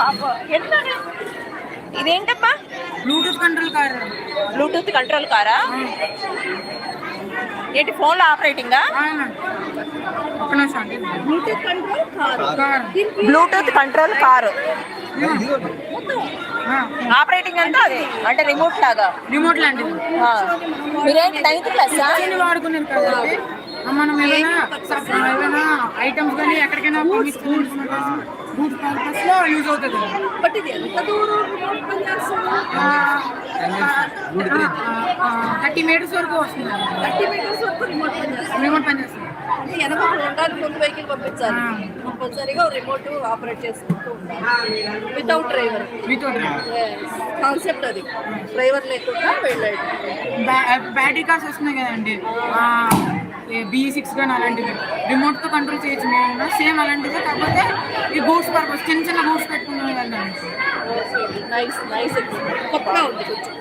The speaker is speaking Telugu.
పాప ఎంత ఇదేంటమ్మా? Bluetooth control car. Bluetooth control కారా? ఏంటి ఫోన్లో ఆపరేటింగా? ఒక్క నిమిషం అండి. Bluetooth control car. Car. Bluetooth control car operating అంతా అదే అంటే రిమోట్ లాగా. రిమోట్ లాంటిది. మీరేంటి 9th క్లాసా? వాడుకున్నాను కాబట్టి మనం ఏదైనా ఐటమ్స్ కానీ ఎక్కడికైనా బూట్ పర్పస్ లో యూజ్ అవుతుంది. బట్ ఇది ఎంత దూరం రిమోట్ పనిచేస్తుంది? 30 meters వరకు వస్తుంది. 30 meters వరకు రిమోట్ పనిచేస్తుంది. రిమోట్ పనిచేస్తుంది. వెనక ఉండాలి, ముందు వెహికల్ పంపించాలి, కంపల్సరీగా రిమోట్ ఆపరేట్ చేసుకుంటూ ఉండాలి వితౌట్ డ్రైవర్. కాన్సెప్ట్ అది, డ్రైవర్ లేకుండా వెళ్ళాడు. బ్యాటరీ కార్స్ వస్తున్నాయి కదండి, B6 కానీ అలాంటివి రిమోట్ తో కంట్రోల్ చేయొచ్చు. మేము సేమ్ అలాంటిదే, కాకపోతే ఈ గూడ్స్ పర్పస్ చిన్న చిన్న గూడ్స్ పెట్టుకున్నాం కదా. నైస్ నైస్, కొత్తగా ఉంది కొంచెం.